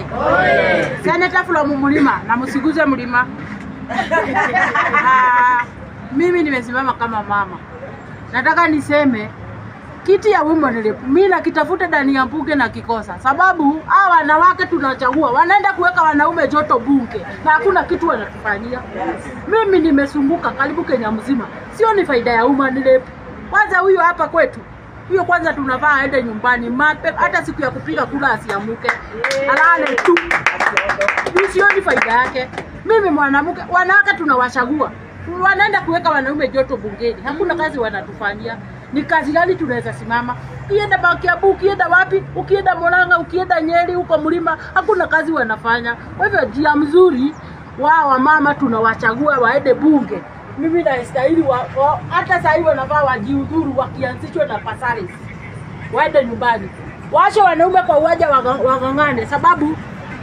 oye. Seneta from Mlima na msiguze mlima. Mimi nimesimama kama mama. Nataka niseme kiti ya women rep mimi nakitafuta ndani ya bunge na kikosa, sababu hawa wanawake tunachagua wanaenda kuweka wanaume joto bunge na hakuna kitu wanatufanyia. Mimi nimesumbuka karibu Kenya mzima, sio ni faida ya women rep. Kwanza huyo hapa kwetu, huyo kwanza tunafaa aende nyumbani mapema, hata siku ya kupiga kura asiamuke, alale tu. Sio ni faida yake. Mimi mwanamke, wanawake tunawachagua wanaenda kuweka wanaume joto bungeni, hakuna kazi wanatufanyia. Ni kazi gani tunaweza simama? Ukienda Bakiabu, ukienda wapi, ukienda Murang'a, ukienda Nyeri, huko Mlima, hakuna kazi wanafanya. Kwa hivyo njia mzuri wao mama tunawachagua waende bunge. Mimi naistahili hata sasa hivi wanafaa wajiudhuru wakianzishwa na Pasaris. Waende nyumbani. Waache wanaume kwa uwanja wagangane, sababu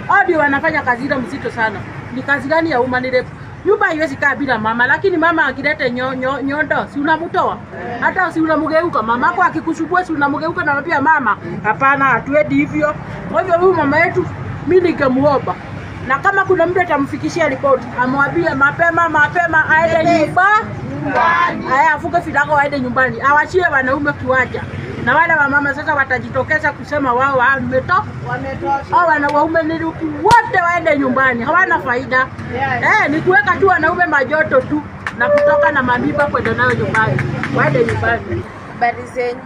hadi wanafanya kazi ile mzito sana. Ni kazi gani ya women rep? Nyumba haiwezi kaa bila mama, lakini mama akilete nyondo si unamtoa. Hata si unamgeuka, mamako akikushubua si unamgeuka na pia mama. Hapana, hatuendi hivyo. Kwa hivyo huyu mama yetu mimi ningemuomba, na kama kuna mtu atamfikishia ripoti, amwambie mapema aende nyumbani. Haya afuke filako aende nyumbani. Awachie wanaume kiwaja. Na wale wa mama sasa watajitokeza kusema wao wametosha. Hao wanaume ni wote waende nyumbani, hawana faida. Ni kuweka tu wanaume majoto tu na kutoka na mamiba kwenda nayo nyumbani. Waende nyumbani. Habari zenyu.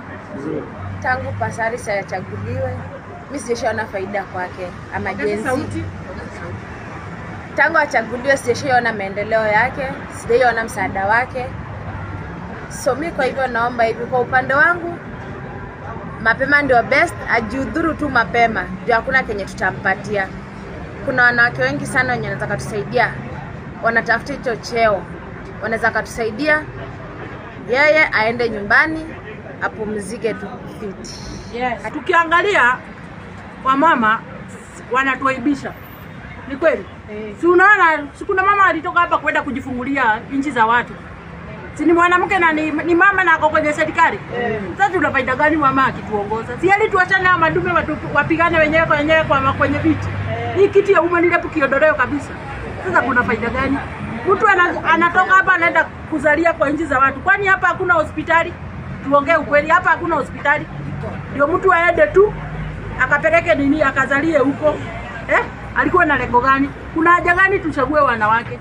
Tangu Pasaris achaguliwe, mimi sijaona faida kwake ama jenzi. Tangu achaguliwe sijaona maendeleo yake, sijaona msaada wake. So mimi kwa hivyo naomba hivi kwa upande wangu, mapema ndio best, ajiudhuru tu mapema. Ndio hakuna kenye tutampatia. Kuna wanawake wengi sana wenye wanataka tusaidia. Wanatafuta hicho cheo. Wanaweza kutusaidia. Yeye aende nyumbani, apumzike tu fit. Yes. Tukiangalia kwa mama wanatuaibisha. Ni kweli? Si unaona kuna mama alitoka hapa kwenda kujifungulia nchi za watu. Si ni mwanamke na ni mama na ako kwenye serikali. Sasa tuna faida gani mama akituongoza? Si hali tuachane na madume wapigane wenyewe kwa kwenye viti. Hii kiti ya women rep kiondolewe kabisa. Sasa kuna faida gani? Mtu anatoka hapa anaenda kuzalia kwa nchi za watu. Kwani hapa hakuna hospitali? Tuongee ukweli, hapa hakuna hospitali. Ndio mtu aende tu akapeleke nini akazalie huko. Alikuwa na lengo gani? Kuna haja gani tuchague wanawake?